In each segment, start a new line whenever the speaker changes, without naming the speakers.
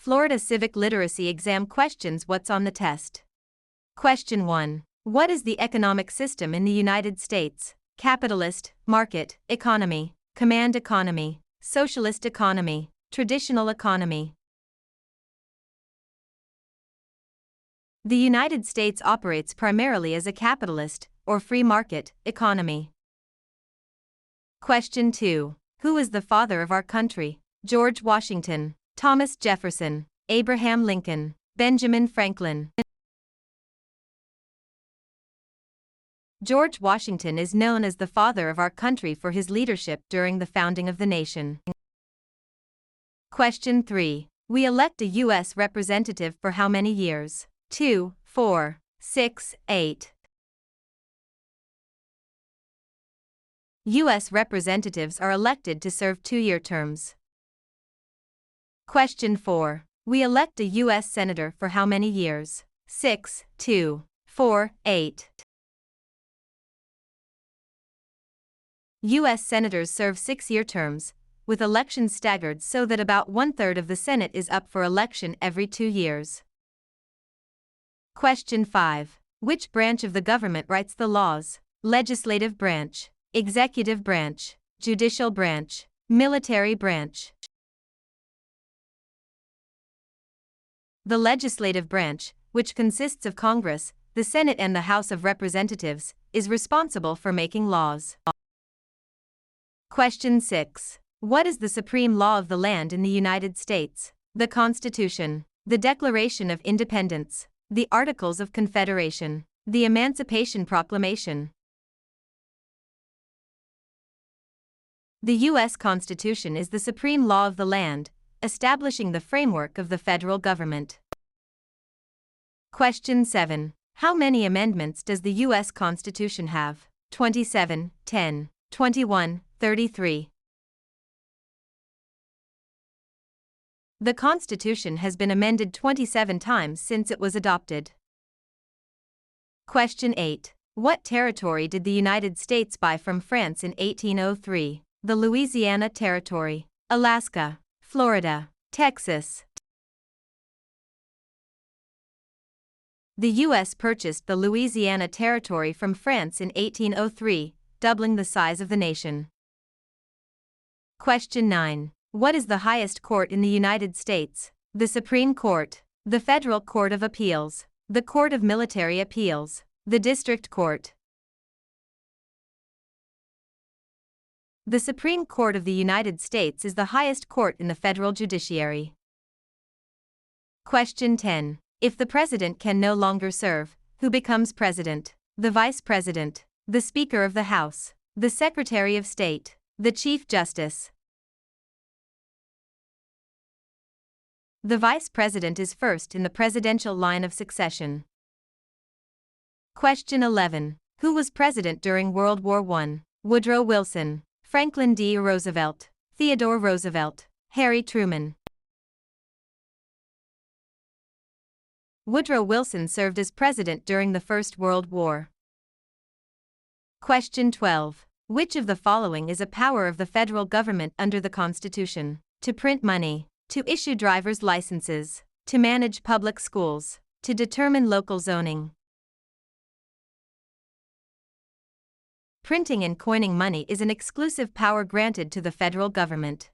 Florida Civic Literacy Exam questions. What's on the test? Question 1. What is the economic system in the United States? Capitalist, market, economy, command economy, socialist economy, traditional economy. The United States operates primarily as a capitalist, or free market, economy. Question 2. Who is the father of our country? George Washington, Thomas Jefferson, Abraham Lincoln, Benjamin Franklin. George Washington is known as the father of our country for his leadership during the founding of the nation. Question 3. We elect a U.S. representative for how many years? 2, 4, 6, 8. U.S. representatives are elected to serve 2-year terms. Question 4. We elect a U.S. senator for how many years? 6, 2, 4, 8. U.S. senators serve 6-year terms, with elections staggered so that about 1/3 of the Senate is up for election every 2 years. Question 5. Which branch of the government writes the laws? Legislative branch, executive branch, judicial branch, military branch. The legislative branch, which consists of Congress, the Senate and the House of Representatives, is responsible for making laws. Question 6. What is the supreme law of the land in the United States? The Constitution, the Declaration of Independence, the Articles of Confederation, the Emancipation Proclamation. The U.S. Constitution is the supreme law of the land, establishing the framework of the federal government. Question 7. How many amendments does the U.S. Constitution have? 27, 10, 21, 33. The Constitution has been amended 27 times since it was adopted. Question 8. What territory did the United States buy from France in 1803? The Louisiana Territory, Alaska, Florida, Texas. The U.S. purchased the Louisiana Territory from France in 1803, doubling the size of the nation. Question 9. What is the highest court in the United States? The Supreme Court, the Federal Court of Appeals, the Court of Military Appeals, the District Court. The Supreme Court of the United States is the highest court in the federal judiciary. Question 10. If the president can no longer serve, who becomes president? The vice president, the Speaker of the House, the Secretary of State, the Chief Justice. The vice president is first in the presidential line of succession. Question 11. Who was president during World War I? Woodrow Wilson, Franklin D. Roosevelt, Theodore Roosevelt, Harry Truman. Woodrow Wilson served as president during the First World War. Question 12. Which of the following is a power of the federal government under the Constitution? To print money, to issue driver's licenses, to manage public schools, to determine local zoning. Printing and coining money is an exclusive power granted to the federal government.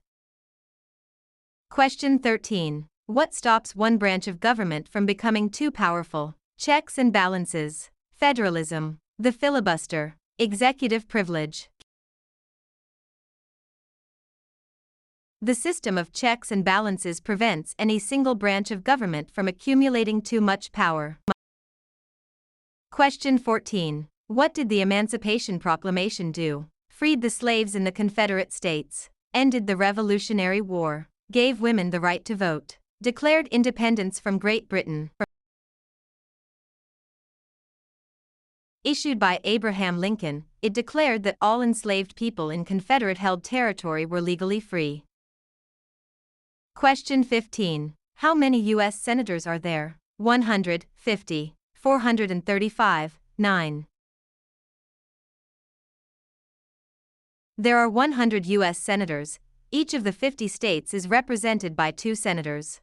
Question 13. What stops one branch of government from becoming too powerful? Checks and balances, federalism, the filibuster, executive privilege. The system of checks and balances prevents any single branch of government from accumulating too much power. Question 14. What did the Emancipation Proclamation do? Freed the slaves in the Confederate States, ended the Revolutionary War, gave women the right to vote, declared independence from Great Britain. Issued by Abraham Lincoln, it declared that all enslaved people in Confederate-held territory were legally free. Question 15. How many U.S. senators are there? 150, 435, 9. There are 100 U.S. senators. Each of the 50 states is represented by 2 senators.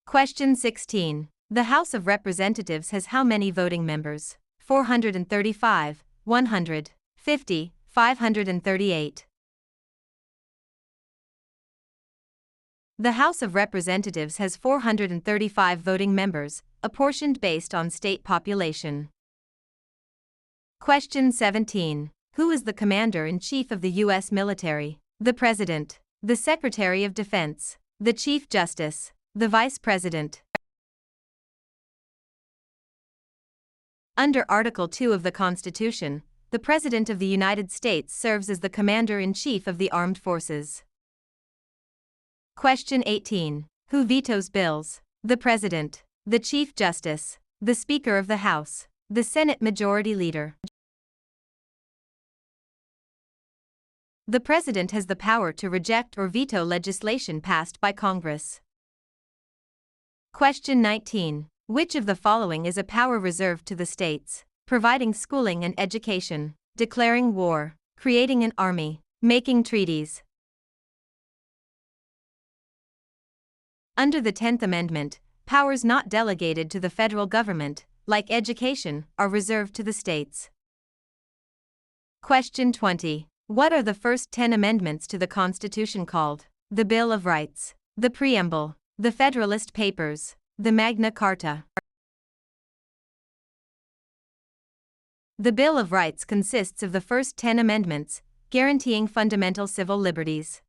Question 16. The House of Representatives has how many voting members? 435, 150, 538. The House of Representatives has 435 voting members, apportioned based on state population. Question 17. Who is the Commander-in-Chief of the U.S. military? The President, the Secretary of Defense, the Chief Justice, the Vice President. Under Article 2 of the Constitution, the President of the United States serves as the Commander-in-Chief of the Armed Forces. Question 18. Who vetoes bills? The President, the Chief Justice, the Speaker of the House, the Senate Majority Leader. The President has the power to reject or veto legislation passed by Congress. Question 19. Which of the following is a power reserved to the states? Providing schooling and education, declaring war, creating an army, making treaties. Under the 10th Amendment, powers not delegated to the federal government, like education, are reserved to the states. Question 20. What are the first 10 amendments to the Constitution called? The Bill of Rights, the Preamble, the Federalist Papers, the Magna Carta. The Bill of Rights consists of the first 10 amendments, guaranteeing fundamental civil liberties.